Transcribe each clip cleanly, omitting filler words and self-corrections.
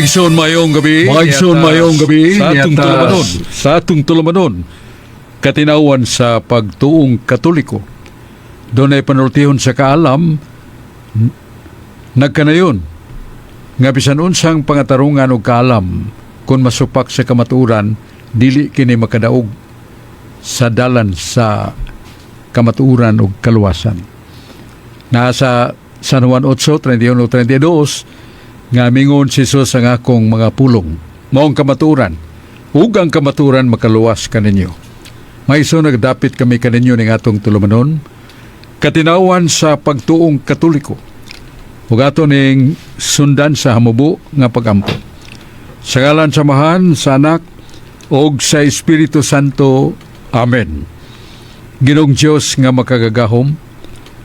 Maigsoon mayong gabi. Sa atong tulamanon. Katinawan sa pagtuong Katoliko. Doon ay panultihon sa kaalam, nagkanayon, nga bisan unsang pangatarungan o kaalam, kung masupak sa kamaturan, dili kini makadaog sa dalan sa kamaturan o kaluwasan. Nasa San Juan 8:31-32, nga mingon si Jesus ang akong mga pulong, maong kamaturan, ug ang kamaturan makaluwas kaninyo. Maiso nagdapit kami kaninyo ning atong tulumanon, katinawan sa pagtuong Katoliko, ug ato ning sundan sa hamubo nga pagampo. Sa ngalan sa Amahan, sa Anak, ug sa Espiritu Santo. Amen. Ginoong Dios nga makagagahom,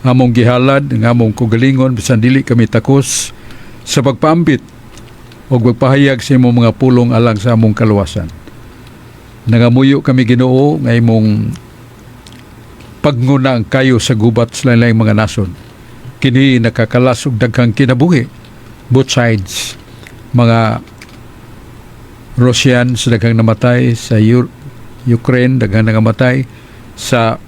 among gihalad, nga among kugalingon, bisan dili kami takos sa pagpaambit o magpahayag sa imong mga pulong alang sa among kaluwasan. Nangamuyo kami Ginoo nga imong pagnguna ang kayo sa gubat sa lain-laing mga nason. Kini nakakalas og daghang kinabuhi, both sides. Mga Russians daghang namatay, sa Ukraine daghang nangamatay, sa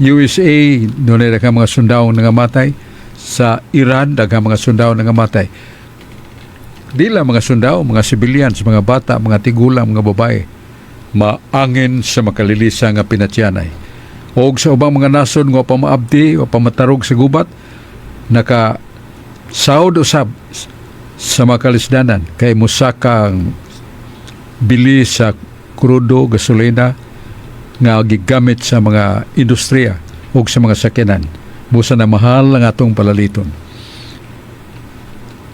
USA doon ay daghang mga sundao nangamatay, sa Iran daghang mga sundao nangamatay. Di lang mga sundao, mga civilians, mga bata, mga tigulang, mga babae, maangin sa makalilisa nga pinatyanay. O sa ubang mga nason nga pamaabdi o pamatarog sa gubat, naka sahod usab sa makalisdanan kay musakang bili sa krudo, gasolina nga gigamit sa mga industriya o sa mga sakyanan. Busa na mahal ang atong palaliton.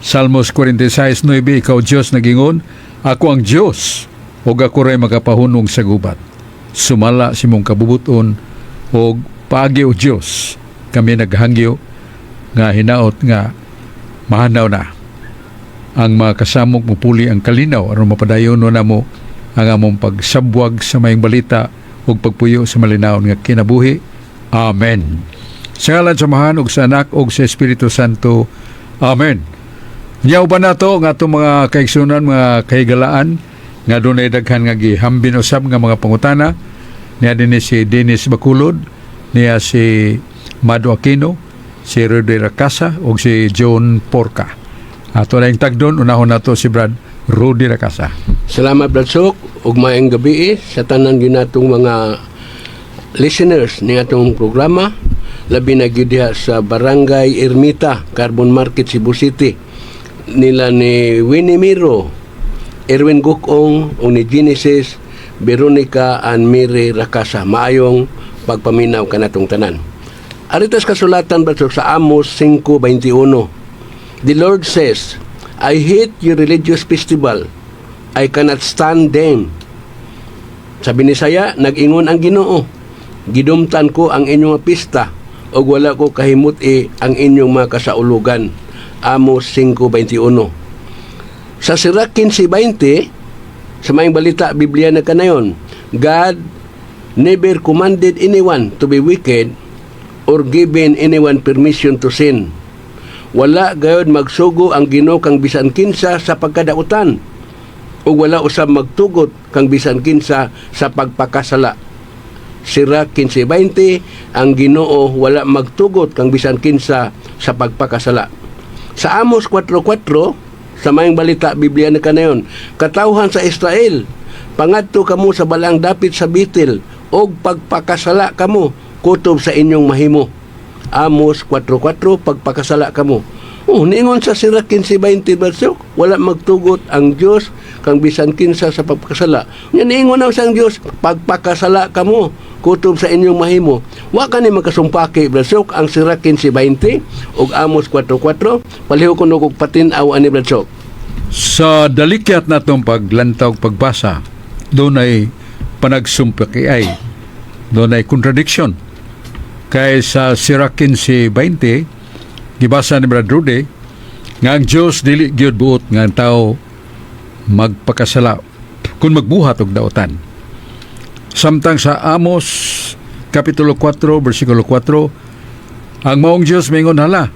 Salmos 46:9, ikaw Diyos nagingon, ako ang Diyos, o ako ray magapahunong sa gubat. Sumala si mong kabubuton, o paagi o Diyos, kami naghangyo, nga hinaot nga mahanaw na. Ang mga kasamok mupuli ang kalinaw, aron mapadayon na mo ang among pagsabwag sa mayong balita, o pagpuyo sa malinaw nga kinabuhi. Amen. Sa ngalan sa Amahan, ug sa Anak, ug sa Espiritu Santo. Amen. Nyaw ba na to nga itong mga kaigsunan, mga kahigalaan, nga doon ay daghan nga gihambin usab nga mga pangutana, niya din si Dennis Bacolod, niya si Mado Aquino, si Rudy Racasa, o si John Porca. Ato na yung tagdon, unahon na to si Brad Rudy Racasa. Salamat Brad Sok, ug maayong gabi sa tanan ginatong mga listeners ni atong programa, labi na gyud diha sa Barangay Ermita, Carbon Market, Cebu City. Nila ni Winnie Miro, Erwin Gukong, o ni Genesis Veronica and Mary Racasa. Maayong pagpaminaw kanatong tanan. Aritas kasulatan ba sa Amos 5:21. The Lord says, I hate your religious festival. I cannot stand them. Sabi ni Saya, nag-ingon ang Ginoo, gidumtan ko ang inyong pista, o wala ko kahimuti ang inyong mga kasaulugan. Amos 5:21. Sa Sirach 15:20, sa mayong balita Biblia na kanayon, God never commanded anyone to be wicked or given anyone permission to sin. Wala gayud magsugo ang Ginoo kang bisan kinsa sa pagkadautan, o wala usab magtugot kang bisan kinsa sa pagpakasala. Sirach 15:20, ang Ginoo wala magtugot kang bisan kinsa sa pagpakasala. Sa Amos 4:4, sa mayong balita Biblia na kanayon, katawhan sa Israel, pangadto kamo sa balang dapit sa Bitil, og pagpakasala kamo kutob sa inyong mahimo. Amos 4:4, pagpakasala kamo. Niingon sa Sirach 15:20, wala magtugot ang Dios kang bisan kinsa sa pagpakasala. Niingon na sa Dios, pagpakasala kamo kutob sa inyong mahimo. Wa kani magkasumpaki Bradsok ang Sirach 15:20 ug Amos 4:4. Paliho ko og patin-aw ani Bradsok. Sa dalikyat natong paglantaw pagbasa, doon ay panagsumpaki ay doon ay contradiction. Kay sa Sirach 15:20, gibasa ni Brad Rudy, nga ang Diyos dili gyud buot nga ang tao magpakasala kung magbuhat og daotan. Samtang sa Amos Kapitulo 4, versikulo 4, ang maong Diyos mingon hala,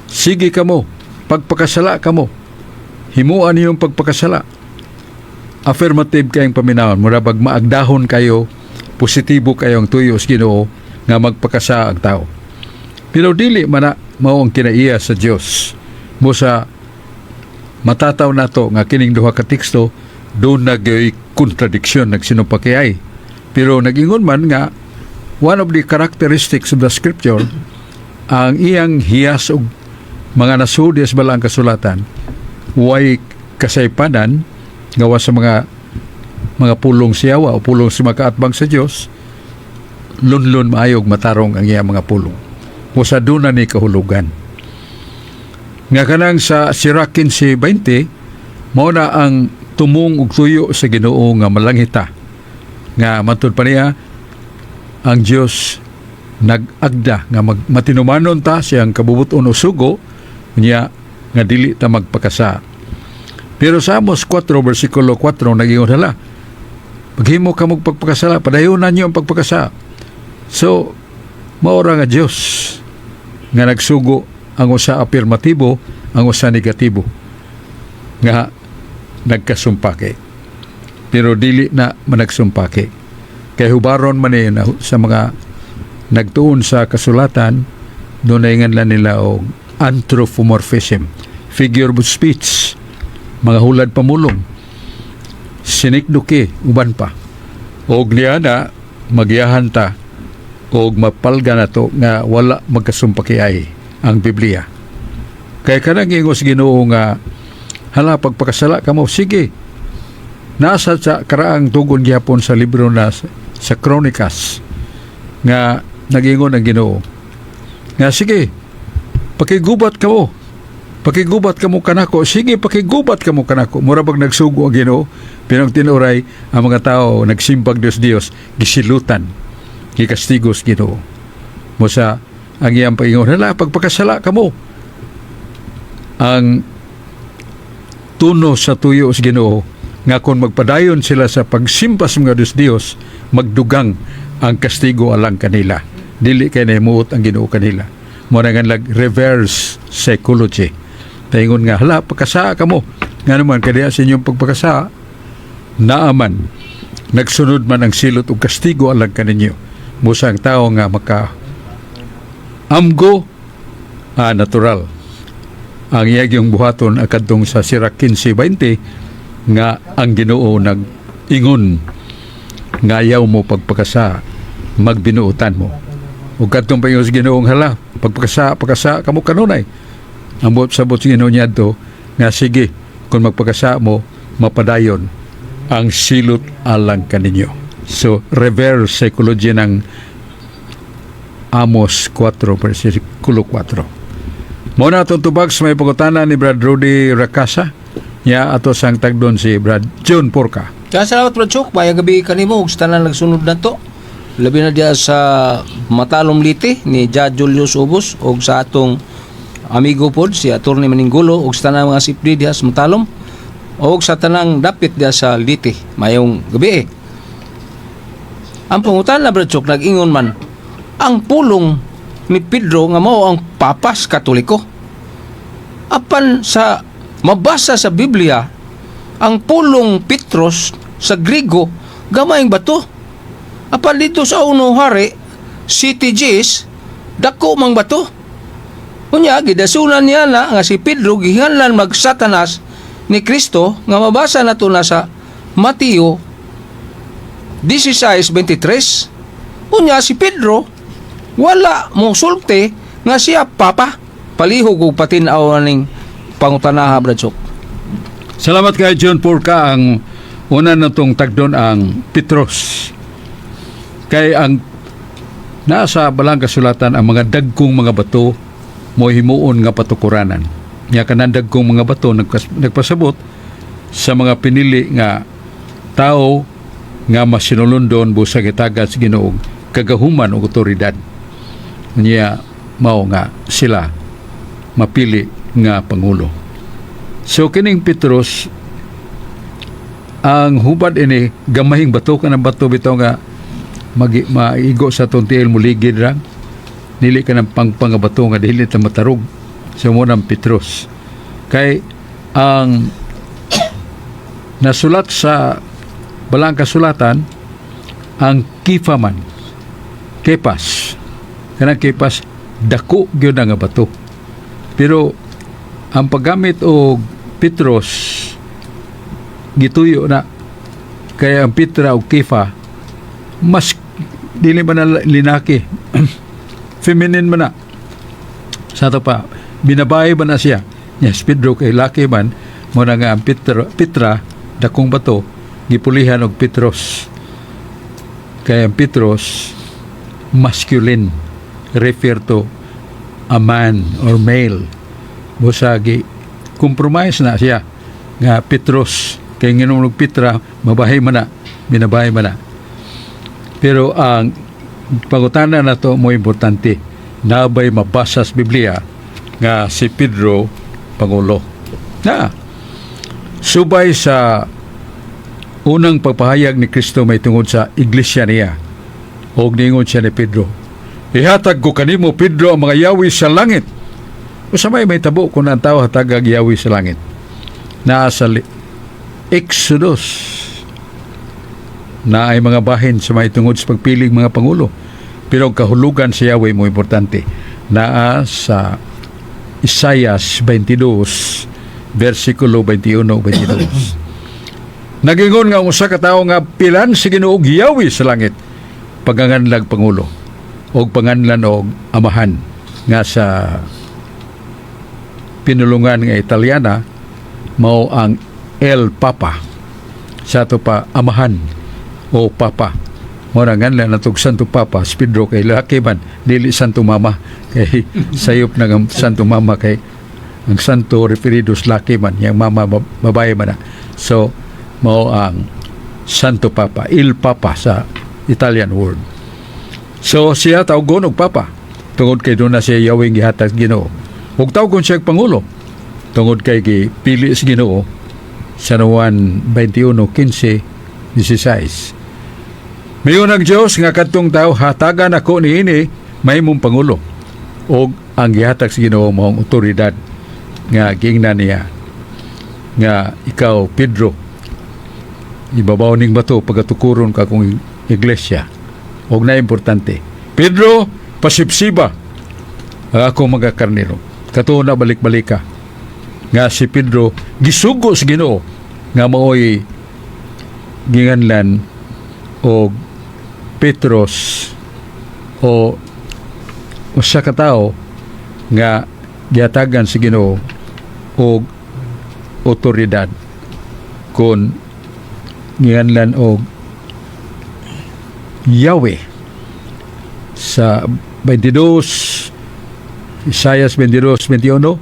sige kamo, pagpakasala kamo, himuan niyong pagpakasala. Affirmative kayong paminawon, murabag maagdahon kayo, positibo kayong tuyo sa Ginoo nga magpakasa ang tao. Pero dili man na mao ang kinaiya sa Dios. Mo sa matataw nato nga kining duha ka teksto doon nagyoy kontradiksyon nagsinumpakiay. Pero nagingon man nga one of the characteristics of the scripture ang iyang hiyas og mga nasudi sa balang kasulatan way kasaypanan gawa sa mga pulong siyawa o pulong sa makaatbang sa Dios, lunlun maayog matarong ang iyang mga pulong. Musa doon na ni kahulugan. Nga kanang sa Sirach 15:20, mao na ang tumong ug tuyo sa Ginoo nga malanghita. Nga matud pa niya, ang Dios nag-agda nga matinumanon ta siyang kabubuton o sugo niya nga dili ta magpakasa. Pero sa Amos 4 versikulo 4 nagingon hala, paghimo ka mong pagpakasala, padayonan niyo ang pagpakasa. So, maura nga Diyos nga nagsugo ang usa afirmatibo, ang usa negatibo nga nagkasumpake. Pero dili na managsumpake. Kay hubaron man sa mga nagtuon sa kasulatan, doon na inganlan nila o anthropomorphism, figure of speech, mga hulad pamulong, sinikduki, uban pa. Og niya na magyahan ta og mapalga na to nga wala magkasumpakiay ang Biblia. Kaya kanang ingos Ginoo nga hala pagpakasala ka mo, sige. Nasa sa karaang tugon gyapon sa libro na sa Kronikas nga nagingon ang Ginoo nga sige, pakigubat ka mo. Pakigubat ka mo kanako. Sige, pakigubat ka mo kanako. Mura bang nagsugo ang Ginoo, pinang tinuray ang mga tao nagsimbag Dios, gisilutan, gikastigos Ginoo. Musa ang iyang paingon, hala, pagpakasala ka mo. Ang tuno sa tuyo sa Ginoo nga kung magpadayon sila sa pagsimpas mga Dios, magdugang ang kastigo alang kanila. Dili kay nahimuot ang Ginoo kanila. Mura nga reverse psychology. Taingon nga, hala, pagkasa ka mo. Nga naman, kaya sa inyong pagpakasa, naaman, nagsunod man ang silot o kastigo alang kaninyo. Musa ang tao nga amgo, natural. Ang iyang buhaton akadtong sa Sirach 15:20 nga ang Ginoo nag-ingon nga ayaw mo pagpakasa, magbinuutan mo. Ug kadtong paingon sa Ginoong hala, pagpakasa kamo kanunay. Ang sabot sa Ginoo niya to nga sige, kung magpakasa mo, mapadayon ang silot alang kaninyo. So, reverse psychology ng Amos 4 versikulo 4. Muna itong tubag sa may pagkutana ni Brad Rudy Racasa. Ya ato sang tagdon si Brad John Porca. Kaya salamat Brad Chok, bayang gabi kanimo ug sa tanan nagsunod na to. Labi na diya sa Matalom Liti ni Judge Julius Ubos ug sa atong amigo pod si Attorney Maninggulo ug sa tanang mga sipri diya sa Matalom ug sa tanang dapit diya sa Liti. Mayong gabi. Ang pangutana Brad Chok nag-ingon man ang pulong ni Pedro nga mao ang papas Katoliko. Apan sa mabasa sa Biblia, ang pulong Petros sa Grigo, gamayng bato. Apan dito sa unong hari, City Gs, dako mang bato. Kunya, gidasunan niya na nga si Pedro gihanlan mag-Satanas ni Kristo nga mabasa na to na sa Mateo 16:23. Kunya, si Pedro, wala mong sulti nga siya papa. Palihog o patinaw ning pangutanaha, Bradsok. Salamat kay John Porca. Ang una na itong tagdon ang Petros. Kay ang nasa balang kasulatan ang mga dagkong mga bato mo himuon nga patukuranan. Nya kanang dagkong mga bato nagpasabot sa mga pinili nga tao nga masinulundon busag itagan sa Ginoo kagahuman o otoridad. Nya mao nga sila mapili nga pangulo. So kining Petros ang hubad ini gamahing bato ka ng bato bitaw nga maigo sa tuntiil muligid ra dili ka ng pangpangabato nga dili ta matarog sa munang Petros kay ang nasulat sa balang kasulatan ang kifaman, kepas. Kanang kepas, dako gyud nga bato. Pero ang paggamit og Petros gituyo na, kaya ang Petra o Kefa mas dili man na linaki feminine man na sa ito pa, binabae ba na siya. Yes, Pedro kay laki man, mo na nga ang Petra dakong bato gipulihan og Petros, kaya ang Petros masculine, refer to a man or male. Busagi compromise na siya nga Petros, kay nginong Petra mabahay man na, binabahay man na. Pero ang pangutana na to mo importante, nabay mabasa sa Biblia nga si Pedro pangulo na subay sa unang pagpahayag ni Kristo may tungod sa iglesia niya, og ningon siya ni Pedro, ihatag ko kanimo Pedro ang mga yawi sa langit. Usamay may tabo kung ang tao hatagag yawi sa langit. Naa sa Exodus na ay mga bahin sa may tungod sa pagpiling mga pangulo. Pero ang kahulugan sa Yahweh mo importante. Naa sa Isaias 22 versikulo 21-22. Nagingon nga usa ka tawo nga pilan si Ginoo og Yahweh sa langit, paganganlag pangulo og panganlan og amahan, nga sa pinulungan nga Italyana mao ang El Papa, sa to pa amahan o papa. Mora nganlan natog Santo Papa si Pedro kay laki man, dili Santo Mama, kay sayop na ang Santo Mama, kay ang Santo referidos laki man, yang mama babae man na. So mao ang Santo Papa, Il Papa sa Italian word. So siya tawgon og Papa tungod kay doon na siya Yahweh gihatag Ginoo, ug tawgon siya pangulo tungod kay gipili sa Ginoo sa Juan 21:15-16. Mayon ang Dios nga kadtong tao hatagan ako niini mahimong pangulo, og ang gihatag sa Ginoo maong otoridad nga gingnan niya nga ikaw Pedro, ibabaw ning bato pagatukuron ka kung iglesia. Og na importante, Pedro, pasipsiba ang akong mga karnero. Katuon na balik-balik ka nga si Pedro gisugo sa Ginoo nga maoy ginganlan o Petros o usa ka tawo nga giatagan sa Ginoo og otoridad kon ginganlan og Yahweh. Sa 22 Isaias 22:21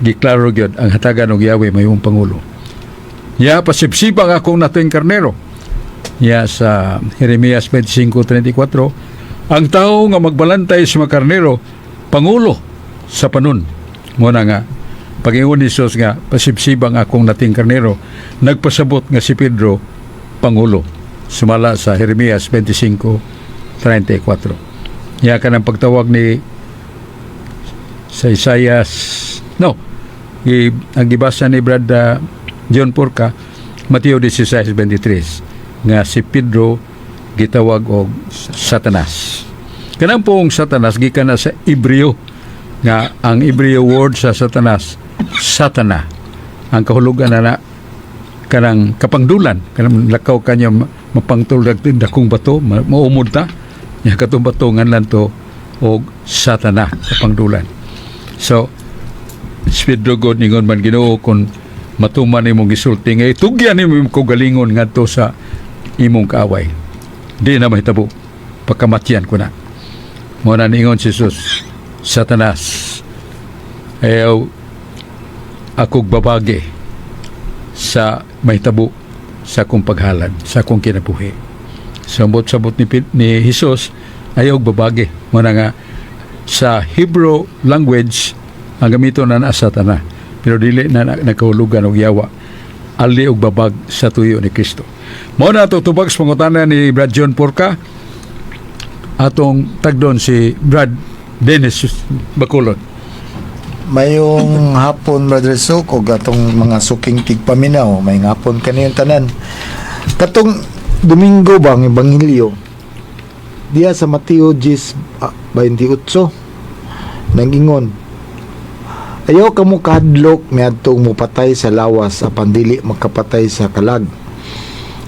giklaro gyud ang hatagan og Yahweh mayong pangulo. Ya pasipsibang akong nating karnero. Ya sa Jeremias 25:34, ang tao nga magbalantay sa mga karnero pangulo sa panon. Muna nga pag-ingon ni Jesus nga pasipsibang akong nating karnero, nagpasabot nga si Pedro pangulo. Sumala sa Jeremias 25:34. Ya kanang pagtawag ni sa Isaias, ang gibasa ni Brad John Porca, Mateo 16:23, nga si Pedro gitawag og Satanas. Kanang pong Satanas gikan na sa Hebreo, nga ang Hebreo word sa Satanas, Satana. Ang kahulugan na kanang kapangdulan, kanang lakaw kanya mapangtuldag dakong bato, maumod ta, ya katong bato nganlan to og Satana, kapangdulan. So Pedro God ningon man Ginoo kung matuman imong gisulti nga itugyan nimo ko galingon ngadto sa imong kaaway, di na mahitabo, pagkamatyan ko na. Mo na ningon si Jesus, Satanas, ayaw akong babagi sa mahitabo sa akong paghalad, sa akong kinabuhi. Sabot-sabot ni Jesus, ayaw babagi. Mo na nga sa Hebrew language ang gamito na Satana, pero dili na nakahulugan og yawa, ali og babag sa tuyo ni Kristo. Mao na ito tubag sa pangutana ni Brad John Porca, atong tagdon si Brad Dennis Bacolod. mayong hapon Brother Sok o atong mga suking tigpaminaw, may hapon kaniyang tanan. Katong Domingo bang Ebanghelyo diya sa Mateo 10:28 nangingon, ayaw kamo kahadlok miadtong mupatay sa lawas apan dili makapatay sa kalag.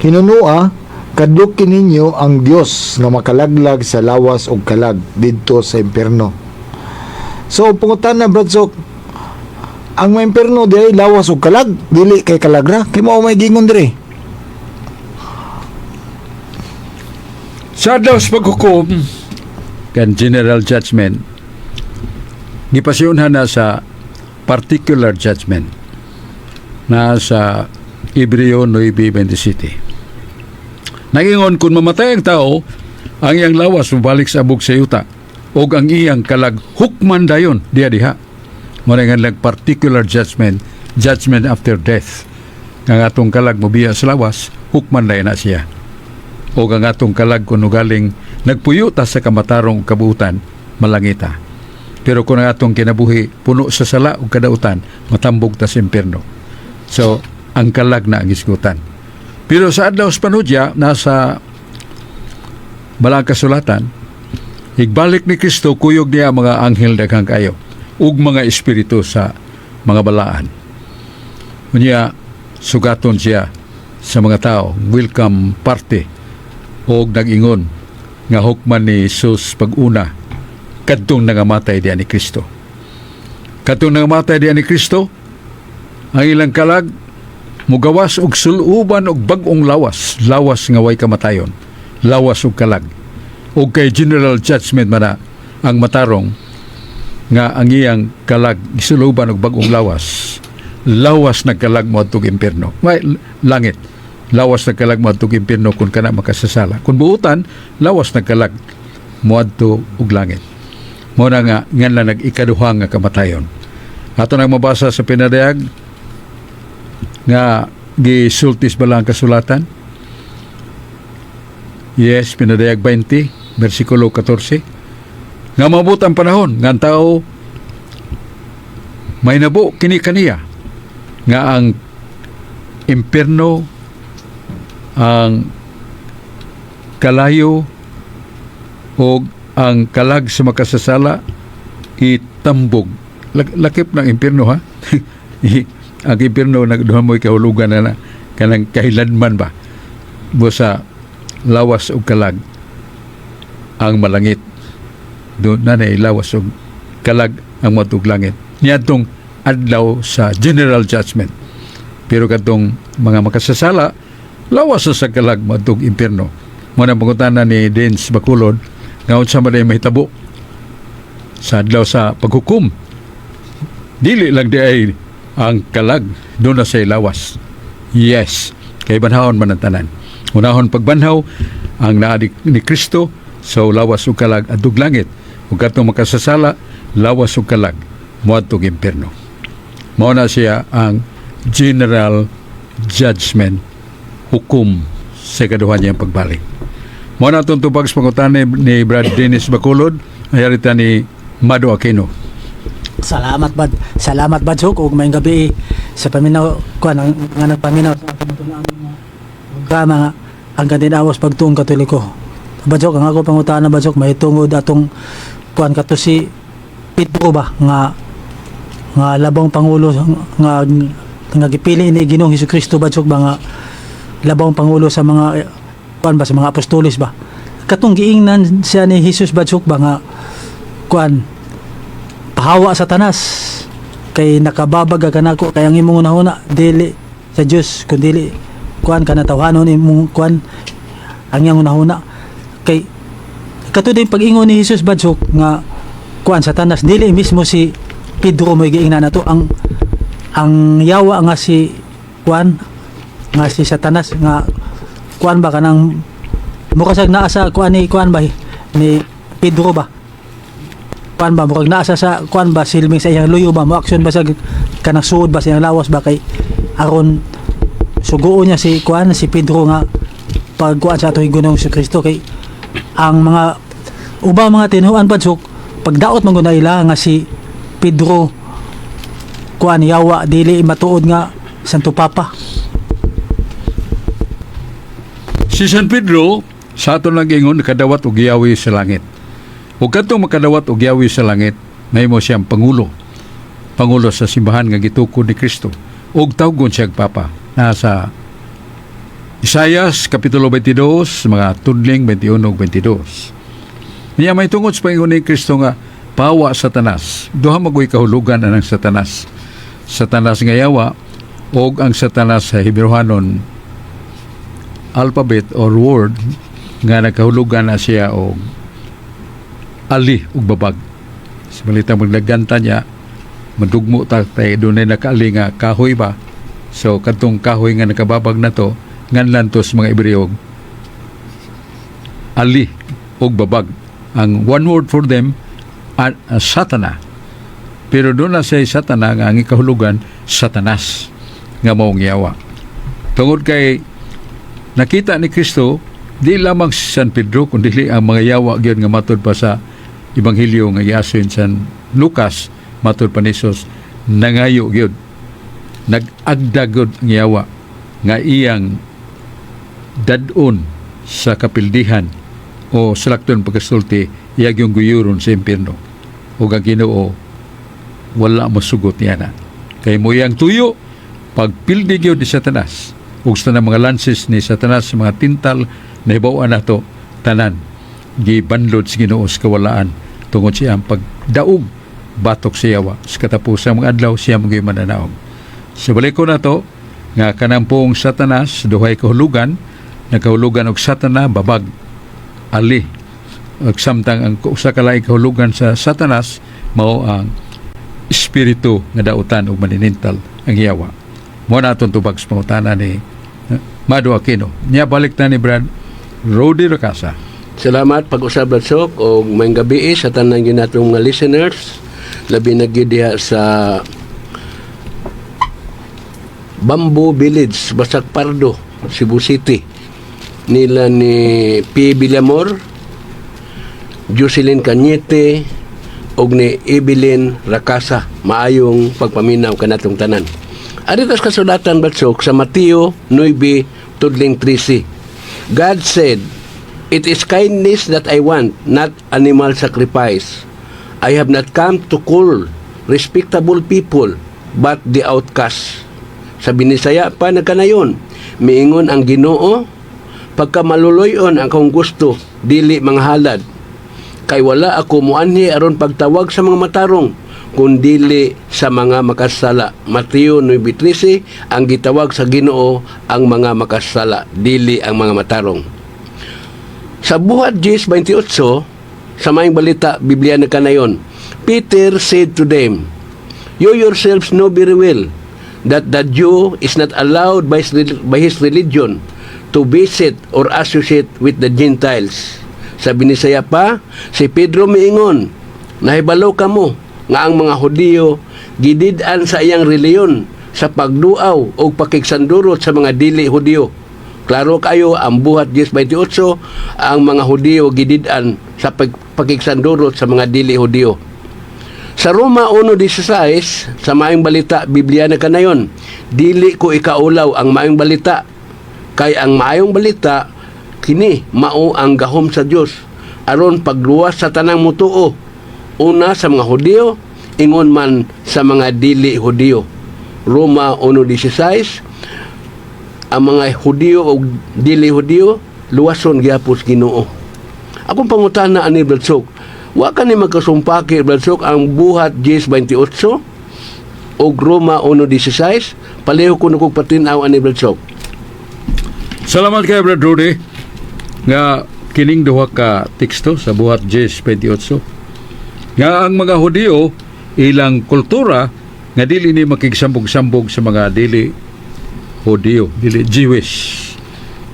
Hinunua kadlok kininyo ang Dios nga makalaglag sa lawas ug kalag didto sa impierno. So pungutan na Brad Sok, ang may impierno di lawas ug kalag, dili kay kalagra. Kay mao may gingon diri. Sa adlaw sa paghukom kan general judgment, gipasiyunhan na sa particular judgment na sa Hebreo 9:27. Nagingon kung mamatay ang tao, ang iyang lawas mabalik sa abog sa yuta o ang iyang kalag hukman dayon diha. Muna nga lang particular judgment, judgment after death. Ang atong kalag mobiya sa lawas, hukman dayon na siya. O ang atong kalag kung galing nagpuyuta sa kamatarong kabuutan, malangita. Pero kung ang atong kinabuhi puno sa sala o kadautan, matambog ta sa impierno. So, ang kalag na ang isgutan. Pero sa adlaw sa panudya, nasa balang kasulatan, igbalik ni Kristo, kuyog niya mga anghel daghang kayo, ug mga espiritu sa mga balaan. Unya, sugaton siya sa mga tao, welcome party, o nag-ingon, nga hukman ni Jesus pag-una, kadtong nangamatay diyan ni Kristo. Kadtong nangamatay diyan ni Kristo, ang ilang kalag, mugawas og suluban og bag-ong lawas nga way kamatayon, lawas og kalag. Og kay general judgment man na ang matarong nga ang iyang kalag gisuluban og bag-ong lawas na kalag mo adtong impierno. May langit, lawas na kalag mo adtong impierno kung kana makasasala. Kung buutan, lawas na kalag mo adto og langit. Mo na nga nganla nag-ikaduha nga kamatayon. Ato nang mabasa sa pinadayag nga gisultis ba lang kasulatan? Yes, pinadayag 20, versikulo 14. Nga mabot ang panahon, nga ang tao may nabo kini kaniya nga ang impierno, ang kalayo o ang kalag sa makasasala itambog. Lakip ng impierno ha? Ang impierno nagduha mo'y kahulugan na kanang kahilanman ba sa lawas o kalag ang malangit doon na lawas o kalag ang matug langit niya itong adlaw sa general judgment. Pero katong mga makasasala lawas sa kalag matug impierno. Muna pangutanan ni Dins Bacolod nga unsa man ay mahitabo sa adlaw sa paghukom, dili lang di ay ang kalag doon na sa lawas. Yes, kay banhawon man ang tanan. Unahon pagbanhaw ang naa ni Kristo sa lawas ug kalag adtong langit. Ug katong makasasala lawas ug kalag moadtong impierno. Mao na siya ang general judgment, hukom sa kaduha niyang pagbalik. Mao na itong tubag sa pangutan ni Brad Dennis Bacolod, ayarita ni Mado Aquino. Salamat bad Sok, ug may gabi sa paminaw kuan nga nagpaminaw sa atong programa nga ang kandidatos pagtuong Katoliko. Bad Sok, ang ako pangutana bad Sok, may tungod atong kuan kato si Pedro ba nga labang pangulo nga gipili ni Ginoong Hesukristo bad Sok ba nga labang pangulo sa mga kuan ba sa mga apostoles ba. Katong giingnan siya ni Jesus bad Sok ba nga kuan hawa sa tanas kay nakababag ka nako kay ang imong unahuna dili sa Dios kun dili kuan kana tawhanon imong kuan ang iyang unahuna kay kato din pag-ingon ni Jesus badsok nga kuan sa tanas dili mismo si Pedro mo giingnan nato ang yawa nga si kuan nga si Satanas nga kuan ba kanang mukasag naa sa kuan ba ni Pedro ba kuan ba murag naasa sa kuan ba silming sa iyang luyo ba mo aksyon ba sa kanang suod ba sa iyang lawas ba kay aron suguon niya si kuan si Pedro nga pagkuan sa ato Ginoong Kristo kay ang mga ubang mga tinuan padsok pagdaot man guna ila nga si Pedro kuan yawa dili matuod nga Santo Papa. Si San Pedro, sa aton lang ingon, nakadawat og giyawi sa langit. Ug kadtong makadawat og giyawi sa langit, mahimo siyang pangulo. Pangulo sa simbahan nga gitukod ni Kristo. Ug tawgon siya Papa. Nasa Isaias Kapitulo 22, mga tudling 21 ug 22. Niya may tungod sa pangingon ni Kristo nga, pawa Satanas. Duha magoy kahulugan anang Satanas. Satanas nga yawa, og ang Satanas sa Hebrewanon alphabet or word nga nagkahulugan na siya og ali ug babag. Sa balita maglaganta niya, madugmo ta tay dunay nakaali nga kahoy ba. So kadtong kahoy nga nakababag na to, nganlan to sa mga Hebreo ali ug babag. Ang one word for them Satana. Pero doon na siya Satana nga ang ikahulugan Satanas nga maong yawa. Tungod kay nakita ni Kristo, di lamang si San Pedro, kundi ang mga yawa gyud nga matod pa sa Ebanghelyo nga giason San Lucas, matod pa ni Jesus, nangayo gyud, nag-agdag gyud ang yawa nga iyang dadon sa kapildihan o salakton pagkasulti, iyag yung guyuron sa impyerno. O ang Ginoo, wala masugot niya na. Kay mo yang tuyo, pagpildi gyud ni Satanas, ug sa mga lances ni Satanas sa mga tintal na hibaw-an nato tanan gibanlod sa Ginoo sa kawalaan tungod siya ang pagdaog batok sa yawa sa katapusang mga adlaw siya mga mananaog. Sa balik ko na to nga kanampong Satanas duhay kahulugan, nagkahulugan og Satana babag ali ug samtang ang usa ka laing kahulugan sa Satanas mao ang espiritu nga dautan ug maninintal ang yawa. Mo na atong tubag sa pangutana ni Mado Aquino. Niya balik na ni Brad Rody Racasa. Salamat pag-usab Sok o mayong gabi sa tanan gyud natong mga listeners, labi na gyud diha sa Bamboo Village, Basak Pardo, Cebu City. Nila ni P. Villamor, Jocelyn Cañete og ni Evelyn Racasa. Maayong pagpaminaw kanatong tanan. Aritas kasulatan Batsok sa Mateo 9:13. God said, "It is kindness that I want, not animal sacrifice. I have not come to call respectable people, but the outcast." Sa Binisaya pa nagkanayon, miingon ang Ginoo, pagka maluloyon ang akong gusto, dili mga halad. Kay wala ako muanhi aron pagtawag sa mga matarong, kundili sa mga makasala. Mateo 9:13, ang gitawag sa Ginoo ang mga makasala, dili ang mga matarong. Sa buhat 10:28, sa maing balita, Biblia na kanayon, Peter said to them, "You yourselves know very well that the Jew is not allowed by his religion to visit or associate with the Gentiles." Sa Binisaya pa, si Pedro miingon, "Nahibalo kamo nga ang mga Hudiyo gidid-an sa iyang reliyon sa pagduaw o pakigsandurot sa mga dili Hudiyo." Klaro kayo ang buhat 10:28, ang mga Hudiyo gidid-an sa pakigsandurot sa mga dili Hudiyo. Sa Roma 1:16, sa maayong balita, Biblia na kanayon, "Dili ko ikaulaw ang maayong balita, kay ang maayong balita kini mao ang gahom sa Dios aron pagluwas sa tanang mutuo, una sa mga Hudiyo, ingon man sa mga dili Hudiyo." Roma 1:16, ang mga Hudiyo o dili Hudiyo luwason gyapos Ginoo. Akong pangutana ani Bladsok, wa ka ni magkasumpaki Bladsok ang buhat 10:28 o Roma 1:16, pareho ko nung patinaw ani Bladsok. Salamat kay Brad Rudy nga kining duha ka teksto sa buhat 10:28 nga ang mga Hudiyo ilang kultura nga dili ni makigsambog-sambog sa mga dili Hudiyo, dili Jewish,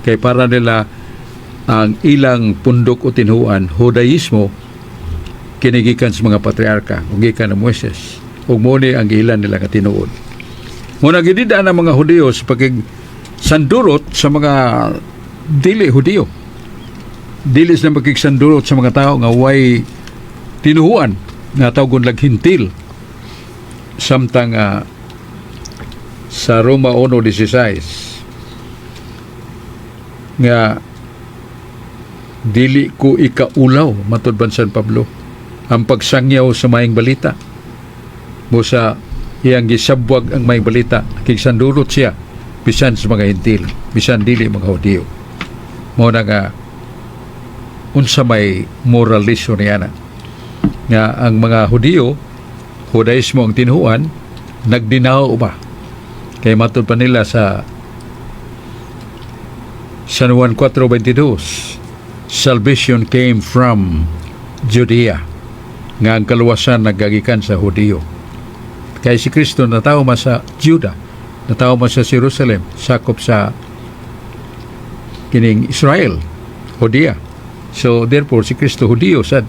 kay para nila ang ilang pundok o tinhuan Judaismo kinigikan sa mga patriarka ug gikan ni Moises ug mo ni ang ilan nila nga tinuod. Muna gididaan ang mga Hudiyo sa pakigsandurot sa mga dili Hudiyo, dili sila makigsandurot sa mga tao nga way tinuhuan nga tawgon lag hintil, samtang sa Roma 1:16 nga dili ko ikaulaw matud Bansan Pablo ang pagsangyaw sa maayong balita. Busa iyang gisabwag ang maayong balita kigsandulot siya bisan sa mga Hentil, bisan dili mga Hudiyo. Mao na nga unsa may moralismo niya na nga ang mga Hudiyo, Judaismo ang tinuan, nagdinaw ba kay matud pa nila sa San Juan 4:22, salvation came from Judea, nga ang kaluwasan nagagikan sa Hudiyo. Kaya si Kristo natawo man sa Juda, natawo man sa Jerusalem, sakop sa kining Israel, Judea. So therefore si Kristo Hudiyo sa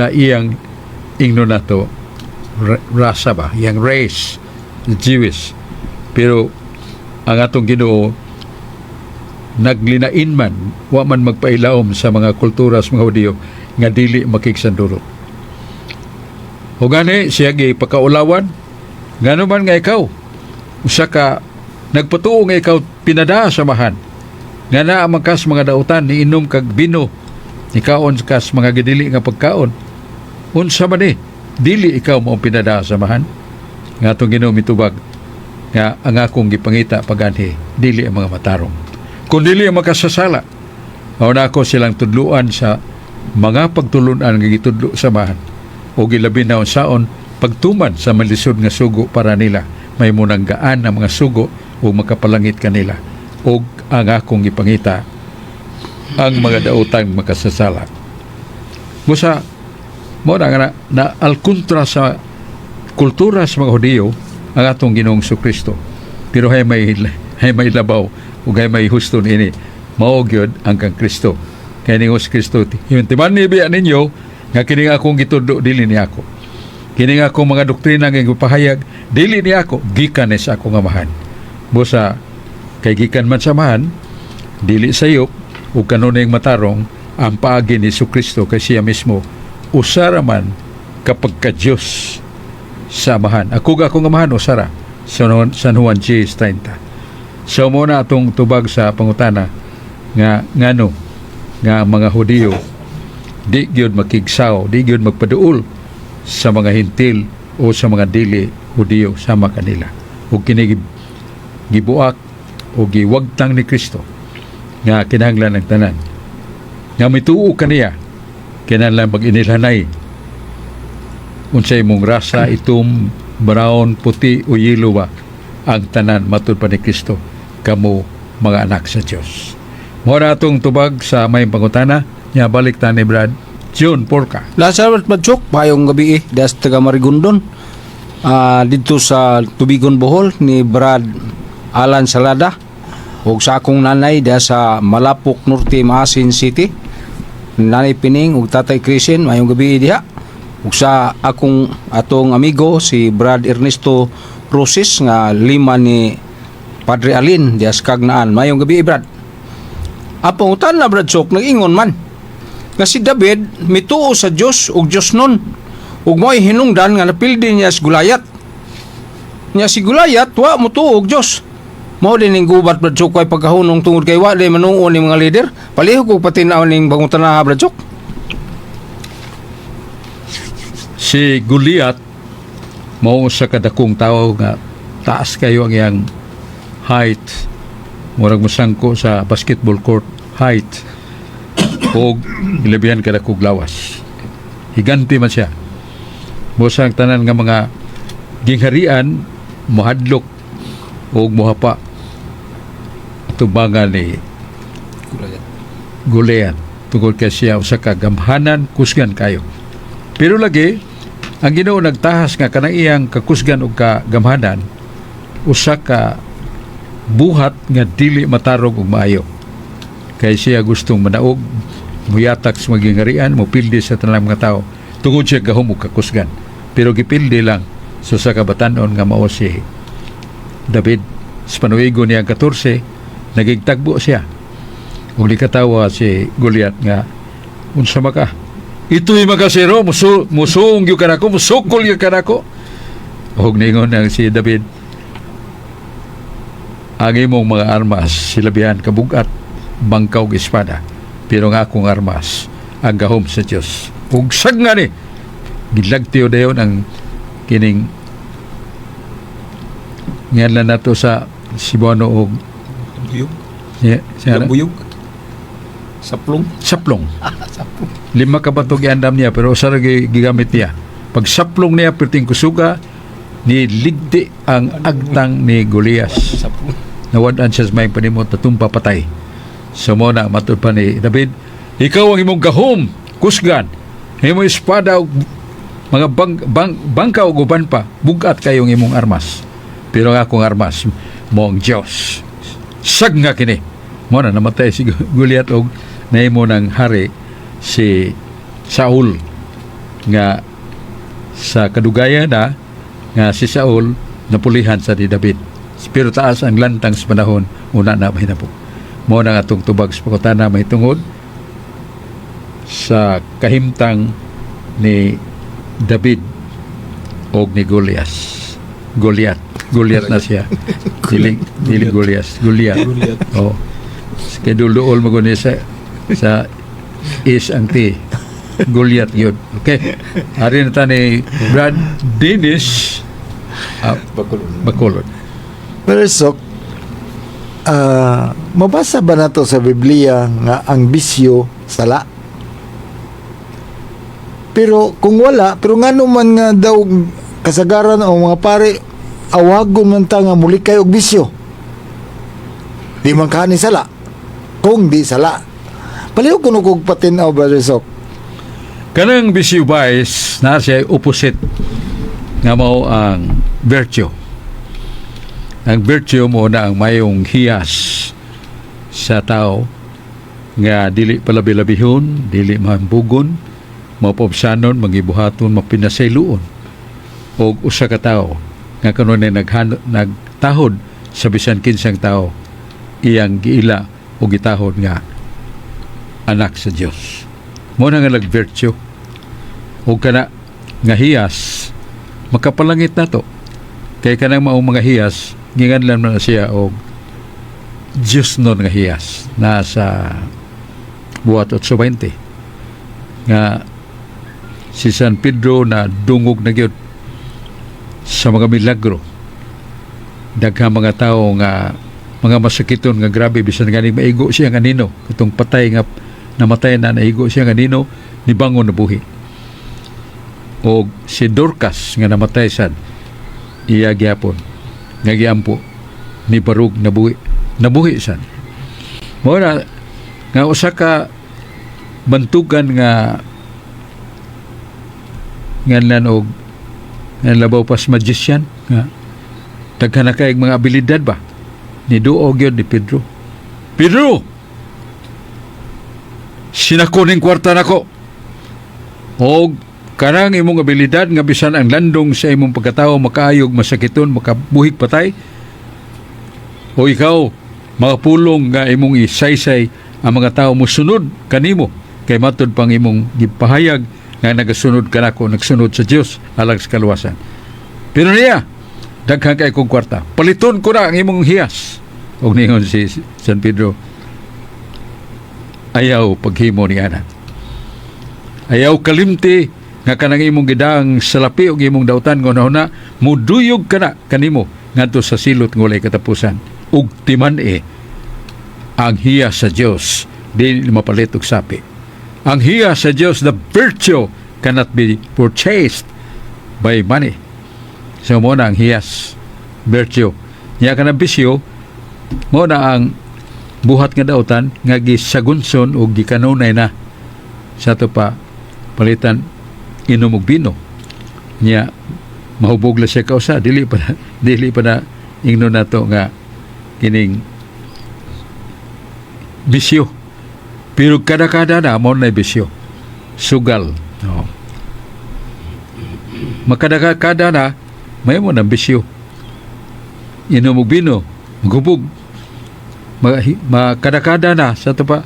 iyang ingno nato rasa ba, iyang race, Jewish. Pero ang atong Ginoo naglinain man, wa man magpailawom sa mga kultura sa mga Hudiyo nga dili makigsandulot. O gani siya gipakaulawan, ngano man nga ikaw usa ka nagpatuo nga ikaw pinada samahan nga naa man kas mga dautan ni inom kag bino, ikaon kas mga gidili nga pagkaon, unsa man dili ikaw mo pinada samahan. Nga atong Ginoo mitubag nga ang akong gipangita paganhi dili ang mga matarong, kung dili ang makasasala. Mao na ako silang tudluan sa mga pagtulunan nga gitudlo samahan o gilabi na unsaon pagtuman sa malisod nga sugo para nila may munang gaan ang mga sugo o makapalangit kanila, o ang akong gipangita ang mga daotang makasasala. Busa mo na alkontra sa kultura sa mga Hudiyo ang atong Ginoong Kristo, pero hay may labaw ug hay may husto niini, mao gyud ang kang Kristo. Kay ni Kristo timan ni biya ninyo nga kini akong gitudlo dili ni ako, kini akong mga doktrina nga gipahayag dili ni ako, gikan sa akong amahan. Busa kay gikan man sa amahan dili sayop ug kanunay matarong ang paagi ni Kristo, kay siya mismo usara man kapag ka Diyos sa amahan. Ako amahan usara San Juan 10:30. So muna atong tubag sa pangutana nga ngano nga mga Hudiyo di gyud makigsaw, di gyud magpaduol sa mga Hentil o sa mga dili Hudiyo sama kanila, ug kini gibuak o giwagtang ni Kristo nga kinahanglan ng tanan nga mituo kaniya, kinahanglan mag-inilhanay unsay mong rasa, itom, brown, puti o yelo ba ang tanan matud pa ni Kristo, kamo mga anak sa Dios. Mora atong tubag sa may pangutana nya balik ta ni Brad John Porca. Salamat Badjok, payong gabi das taga Marigondon. Dito sa Tubigon, Bohol ni Brad Alan Salada ug sa akong nanay da sa Malapok Norte, Maasin City, nanay Pining ug tatay Chrisen, mayong gabi diha. Ug sa atong amigo si Brad Ernesto Roses nga lima ni Padre Alin diha sa Kagnaan, mayong gabi Brad. Apong utan na Brad Sok, nag-ingon man nga si David mituo sa Dios ug Dios nun, ug mo'y hinungdan nga napildi niya si Gulayat. Nya si Gulayat wa mutuo og Dios. Mao din ning gubat Brad Sok, kay pagkahunong tungod kay wa di manuon ni mga leader. Palihog og patinaw ning bangutana Brad Sok. Si Goliath mao sa kadakong tao nga taas kayo ang iyang height, murag mosangko sa basketball court height, o ilabihan kadakog lawas. Higanti man siya. Busang tanan nga mga gingharian mohadlok o mohapa tubangan ni Goliath tungod kay siya usa ka gamhanan, kusgan kayo. Pero lagi ang Ginoo nagtahas nga kanang iyang kakusgan ug kagamhanan usa ka buhat nga dili matarog ug maayo. Kay siya gustong manaog, muyatak sa magingharian, mopildi sa tanang mga tao tungod siya gahom ug kakusgan. Pero gipildi lang so sa kabatanon nga mao si David. Sa panuigo niya 14, nagigtagbo siya. Ug likatawa si Goliath nga unsa maka? Ito'y makasiro, musung yung ka, musukol yung ka. Ug ningon ang si David, ang imong mga armas silabihan kabugat bangkaw ug espada, pero nga akong armas ang gahom sa Dios. Ug sagna ni gilagtiyo dayon ang kining ngalan nato sa Cebuano og Buyog. siya, Buyog. Saplong. saplong. 5 ka batog iandam niya pero usa ra gigamit niya. Pag saplong niya perting kusuga ni ligdi ang agtang ni Golias. Saplong. Nawadan siya sa may panimot na tumpapatay. So mo na matud pa ni David, ikaw ang imong gahom, kusgan, imong espada ug mga bangka ug uban pa, bugat kayong imong armas. Pero ang akong armas mo ang Dios. Sag nga kini. Mo na namatay si Goliath og nahimo ng hari si Saul nga sa kadugayan na nga si Saul napulihan sa ni David. Pero taas ang lantang sa panahon una na mahinapok. Mo na atong tubag sa pakutana may tungod sa kahimtang ni David o ni Goliath na siya. Dili Goliath. Oh. Kaya dul-duol mo sa is ang T. Goliath yun. Okay. Hari na ta ni Brad Dennis Bacolod. Pero Sok, mabasa ba nato sa Biblia nga ang bisyo sala? Pero kung wala, pero nga naman nga daw kasagaran o mga pare, awagon man ta nga muli kayo og bisyo. Di man kani sala. Kung di sala. Paliw kuno kog patinaw, Brother Sok. Kanang bisyo vice na siya opposite nga mao ang virtue. Ang virtue mo na ang mayong hiyas sa tao nga dili palabi-labihon, dili mambugon, mapobsanon, magibuhaton, mapinasayloon. O usa ka tao nga kanunay nagtahod sa bisan kinsang tao, iyang giila o gitahod nga anak sa Dios. Mo na nga nag-virtue. O kana nga hiyas, makapalangit na to. Kaya kanang maong mga hiyas, ginganlan man na siya o Diyos nun nga hiyas na sa buhat 8:20 nga si San Pedro na dungog na gyud sa mga milagro, daghang mga tao nga mga masakiton nga grabe bisan ganing maigo siya nga nino katong patay nga namatay na naigo siya nga nino ni bangon na buhi. O si Dorcas nga namatay sad iya gyapon nga giampo ni barug nabuhi sad. Mo na nga usa ka bantugan nga nganlan og nga labaw pas magician nga daghan na kay mga abilidad ba ni duo gyud ni Pedro. Pedro, sinako ning kwarta nako. Og kanang imong abilidad nga bisan ang landong sa imong pagkatao makaayog, masakiton, makabuhig patay, o ikaw makapulong nga imong isaysay ang mga tao mo sunod kanimo kay matud pang imong gipahayag nga nagasunod kanako, nagsunod sa Dios alang sa kaluwasan. Pero niya daghan kay kong kwarta, paliton ko na ang imong hiyas. Og ningon si San Pedro, ayaw paghimo ni ana, ayaw kalimti nga kanang imong gidang salapi og imong dautan nga na muduyog kana kanimo ngadto sa silot nga walay katapusan. Ug timan ang hiya sa Dios di mapalit og sapi. Ang hiya sa Dios, the virtue cannot be purchased by money. So mo na ang hiyas, virtue. Nya kanang bisyo mo na ang buhat nga dautan nga gisagunson og gikanunay na sa to pa palitan inom og bino. Nya mahubog la siya kausa, dili pa na ingno nato nga kining bisyo. Pero kada-kada na mo na bisyo. Sugal. No. Makada-kada na may mo na bisyo. Inom og bino, magubog. Makada-kada na sa to pa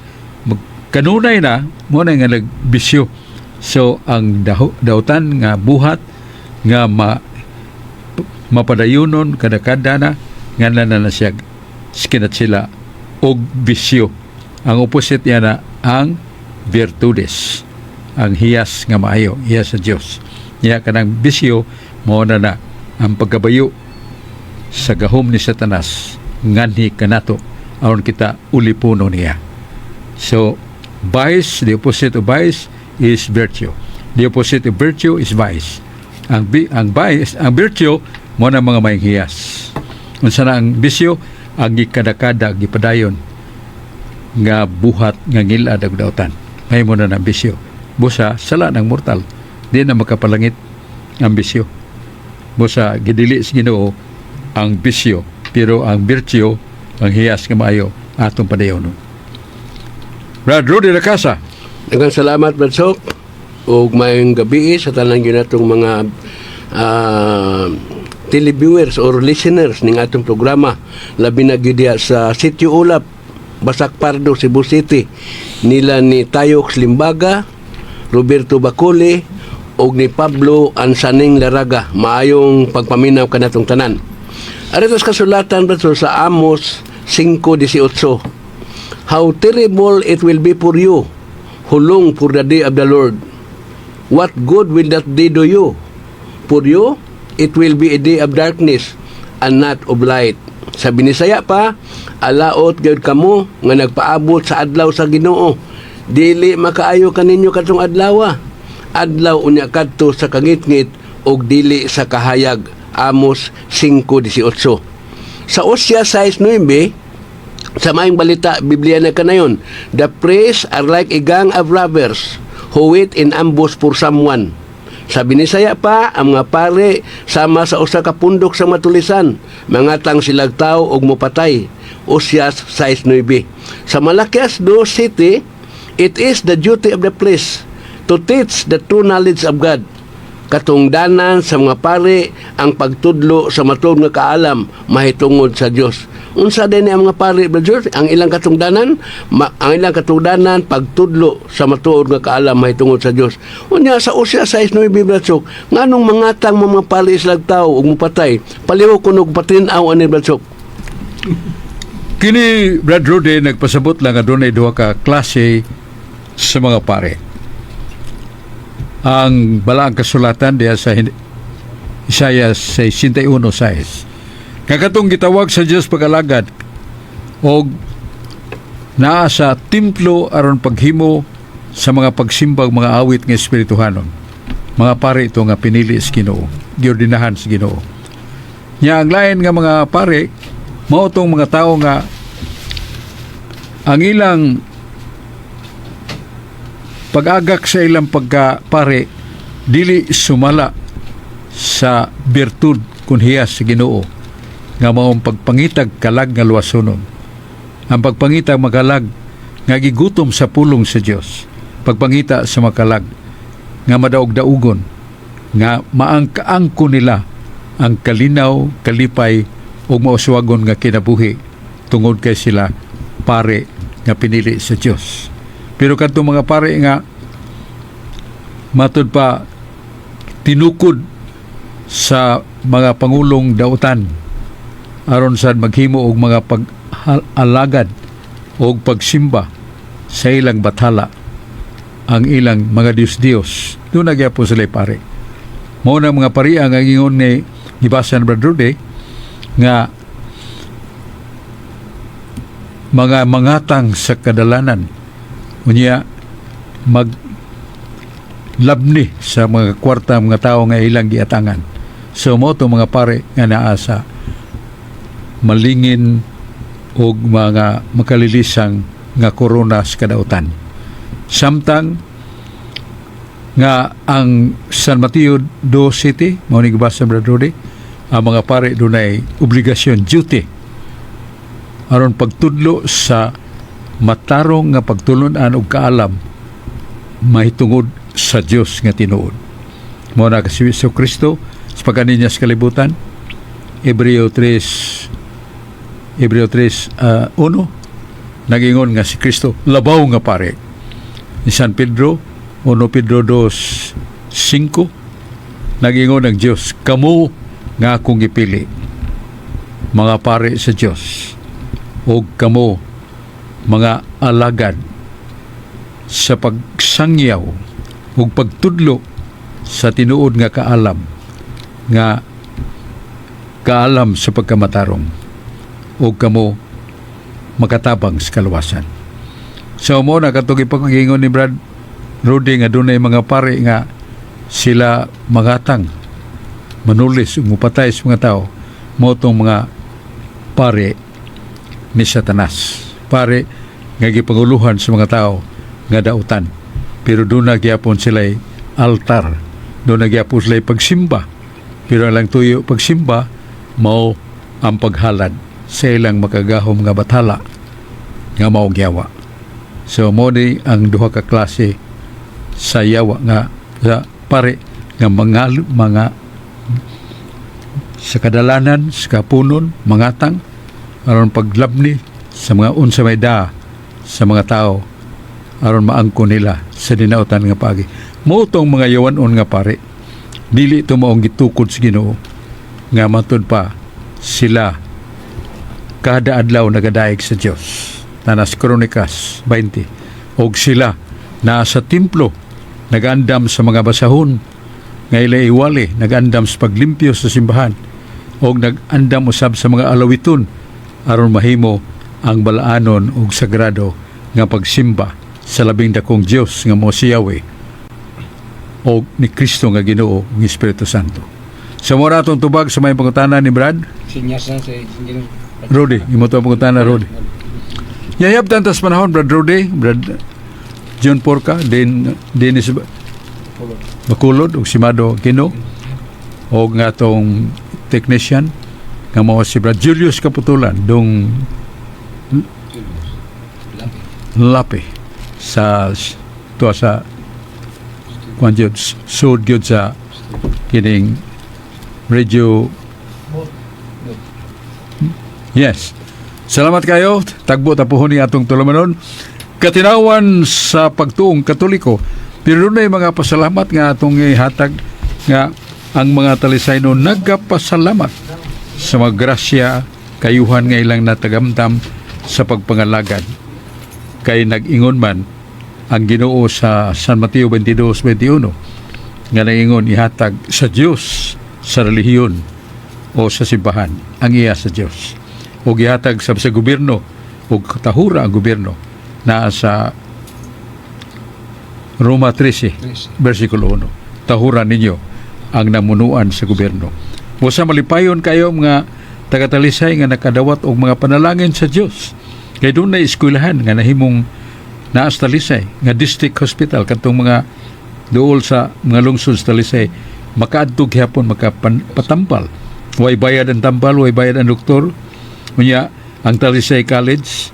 kanunay na mo na nga nagbisyo. So ang dautan nga buhat nga mapadayunon kada-kada na nga na siya skinat sila og bisyo. Ang opposite niya na ang virtudes, ang hiyas nga maayo, hiyas sa Dios. Niya kanang bisyo mao na ang pagkabayo sa gahom ni Satanas nganhi kanato aron kita ulipuno niya. So vice, the opposite of vice is virtue. The opposite of virtue is vice. Ang vice, ang virtue mo na mga may hiyas. Unsa na ang bisyo, ang gikadakada gipadayon nga buhat nga ngilad ag dautan. May mo na ng bisyo. Busa sala ng mortal. Di na makapalangit ang bisyo. Busa gidili sa Ginoo ang bisyo, pero ang virtue, ang hiyas nga maayo atong padayon. Brad Rudy Lacasa. Daghang salamat, Brad Sok. Ug mayong gabi sa tanan ginatong mga televiewers or listeners ning atong programa, labi na gyud diha sa Sitio Ulap, Basak Pardo, Cebu City, nila ni Tayox Limbaga, Roberto Bacole ug ni Pablo Ansaning Laraga. Maayong pagpaminaw kanatong tanan. Aritos kasulatan Brad sa Amos 5:18. How terrible it will be for you who long for the day of the Lord. What good will that day do you? For you, it will be a day of darkness and not of light. Sa Binisaya pa, alaot gayud kamo nga nagpaabot sa adlaw sa Ginoo. Dili makaayo kaninyo katong adlaw. Adlaw unya kadto sa kangitngit og dili sa kahayag. Amos 5:18. Sa Osea 6:9, sa maayong balita, Biblia na kanayon, the priests are like a gang of robbers who wait in ambush for someone. Sa Binisaya pa, ang mga pare sama sa usa ka pundok sa matulisan, mangatang silag tao og mopatay. Osea 6:9. Sa Malakias 2:7, it is the duty of the priest to teach the true knowledge of God. Katungdanan sa mga pare ang pagtudlo sa matuod nga kaalam mahitungod sa Dios. Unsa din ang mga pare, brother? Ang ilang katungdanan, pagtudlo sa matuod nga kaalam mahitungod sa Dios. Unya sa Osea 6:9, brother, nganong mangatang mga pare silag tao ug mopatay, paliw kuno og patin-aw ani, brother. Kini Brad Rudy nagpasabot lang nga dunay duha ka klase sa mga pare. Ang balaang kasulatan diya sa Isaiah 61:6. Kakatong gitawag sa Dios pag-alagad og naa sa templo aron paghimo sa mga pagsimbag mga awit nga espirituhanon. Mga pare ito nga pinili sa Ginoo, giordinahan sa Ginoo. Nya ang lain nga mga pare mao tong mga tao nga ang ilang pag-agak sa ilang pagka-pare dili sumala sa birtud kun hiyas sa Ginoo nga maong pagpangitag kalag nga luwasonon. Ang pagpangitag magalag nga gigutom sa pulong sa Dios. Pagpangita sa makalag nga madaog-daugon nga maangkaangko nila ang kalinaw, kalipay o mauswagon nga kinabuhi tungod kay sila pare nga pinili sa Dios. Pero kadto mga pare nga matud pa tinukod sa mga pangulong dautan aron sad maghimo og mga pag-alagad og pagsimba sa ilang bathala ang ilang mga Dios-Dios. Doon nagyapon sila pare. Mao na mga pariya nga ingon ni gibasa ni Brother Rudy nga mga mangatang sa kadalanan unya maglabni sa mga kwarta mga tao nga ilang giatangan. So mo to mga pare nga naa sa malingin og mga makalilisang nga korona sa kadautan. Samtang nga ang San Mateo 2:7 mao ni gibasa Brother Rudy, ang mga pare dunay obligasyon, duty aron pagtudlo sa matarong nga pagtulunan og kaalam mahitungod sa Dios nga tinuod. Mao na si Kristo sa pagkaniya sa kalibutan. Hebreo 3:1 nagingon nga si Kristo labaw nga pare. Ni San Pedro 1 Pedro 2:5 nagingon ang Dios, kamo nga akong gipili, mga pare sa Dios, o kamo mga alagad sa pagsangyaw o pagtudlo sa tinuod nga kaalam sa pagkamatarong o kamo makatabang sa kaluwasan. So mo na katong ipagingon ni Brad Rudy nga dunay mga pare nga sila magatang manulis ug mupatay sa mga tao, mo tong mga pare ni Satanas, pare nga gipanguluhan sa mga tao nga dautan, pero doon na gyapon sila'y altar, doon na gyapon sila'y pagsimba, pero ang lang tuyo pagsimba mao ang paghalad sa ilang makagahom nga bathala nga mao gyawa. So mo ni ang duha ka klase sa yawa nga sa pare nga mga sa kadalanan, sa kapunon, mangatang aron paglabni sa mga unsa may daa sa mga tao aron maangko nila sa dinautan nga pagi. Mao tong mga yawanon nga pare, dili ito maong gitukod sa Ginoo nga matud pa sila kada adlaw nagadaig sa Dios. Tanas Kronikas 20. Og sila naa sa templo nagandam sa mga basahon nga iwali, nagandam sa paglimpyo sa simbahan og nagandam usab sa mga alawiton aron mahimo ang balaanon og sagrado nga pagsimba sa labing dakong Dios nga mao si Yahweh o ni Kristo nga Ginoo ng Espiritu Santo. Sa mura atong tubag sa may pangutana ni Brad Rudy, imo to pangutana Rudy. Yayab tantas panahon Brad Rudy, Brad John Porca, Dennis Bakulod ug si Mado Kino o nga tong technician nga mao si Brad Julius Kaputulan dong Lapi sa to sa kwanjud sud gyud sa kining radio. Yes, salamat kayo, tagbo tapuhon ni atong tulumanon katinawan sa pagtuong Katoliko. Pero na mga pasalamat nga atong ihatag nga ang mga talisayno nagapasalamat sa mga grasya kayuhan nga ilang natagamtam sa pagpangalagad. Kay nag-ingon man ang Ginoo sa San Mateo 22:21 nga naingon ihatag sa Dios sa relihiyon o sa simbahan ang iya sa Dios. O gihatag sa gobyerno o tahura ang gobyerno na sa Roma 13, versikulo 1. Tahuran ninyo ang namunuan sa gobyerno. Musa malipayon kayo mga tagatalisay nga nakadawat og mga panalangin sa Dios. Kay doon na eskwelahan nga nahimong naas talisay nga district hospital katong mga dool sa mga lungsod sa talisay makaadtog gyapon makapatampal. Way bayad ang tampal, way bayad ang doktor. Unya ang Talisay College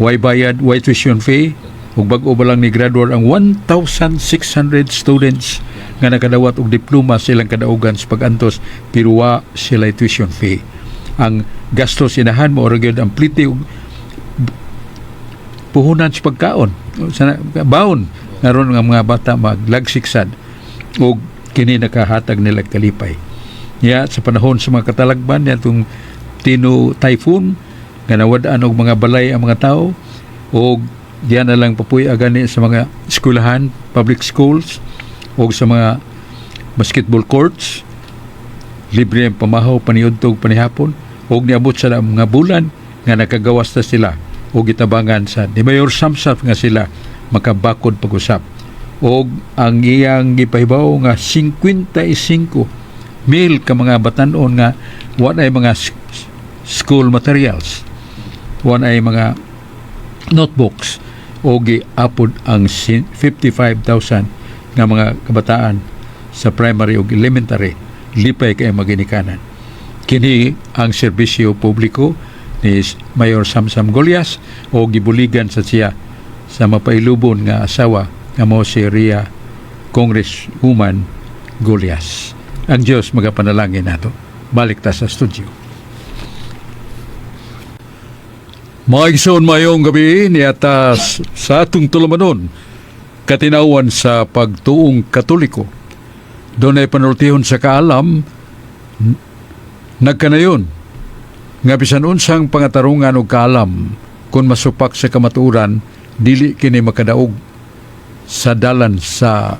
way bayad, way tuition fee ug bag-o ba lang ni graduate ang 1,600 students nga nakadawat og diploma sa ilang kadaugan sa pag-antos pero wa sila tuition fee. Ang gastos inahan mo ora gyud ang plite og puhunan sa pagkaon sa baon naron nga mga bata maglagsiksad og kini nakahatag nila kalipay. Ya sa panahon sa mga katalagban nitong Tino Typhoon nga nawad-an og mga balay ang mga tao og diyan na lang papuy agani sa mga eskwelahan, public schools o sa mga basketball courts, libre ang pamahaw paniudtog panihapon og niabot sa mga bulan nga nakagawas na sila o gitabangan sa ni Mayor Samsat nga sila makabakod pag-usap og ang iyang gipahibaw nga 55,000 ka mga batan-on nga wala ay mga school materials, wala ay mga notebooks o giapod ang 55,000 nga mga kabataan sa primary o elementary lipay kay maginikanan. Kini ang serbisyo publiko ni Mayor Samsam Golias o gibuligan sa siya sa mapailubon nga asawa nga mo si Ria Congresswoman Golias. Ang Diyos magapanalangin nato. Balik ta sa studio. Maigsoon mayong gabi ni atas sa atong tulumanon katinawan sa pagtuong Katoliko. Doon ay panultihon sa kaalam nagkanayon nga bisan unsang pangatarungan o kaalam kung masupak sa kamatuoran dili kini makadaog sa dalan sa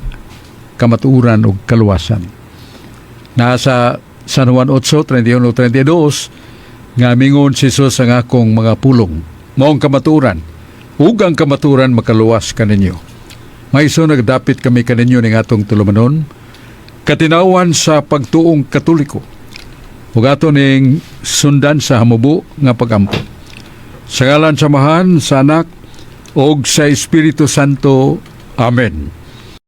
kamatuoran o kaluwasan. Nasa San Juan 8:31-32 nga mingon si Jesus ang akong mga pulong maong kamatuoran ug ang kamatuoran makaluwas kaninyo. Maiso nagdapit kami kaninyo ning atong tulumanon katinawan sa pagtuong Katoliko ug ato ning sundan sa hamubo nga pagampo. Sa ngalan sa Amahan, sa Anak ug sa Espiritu Santo. Amen.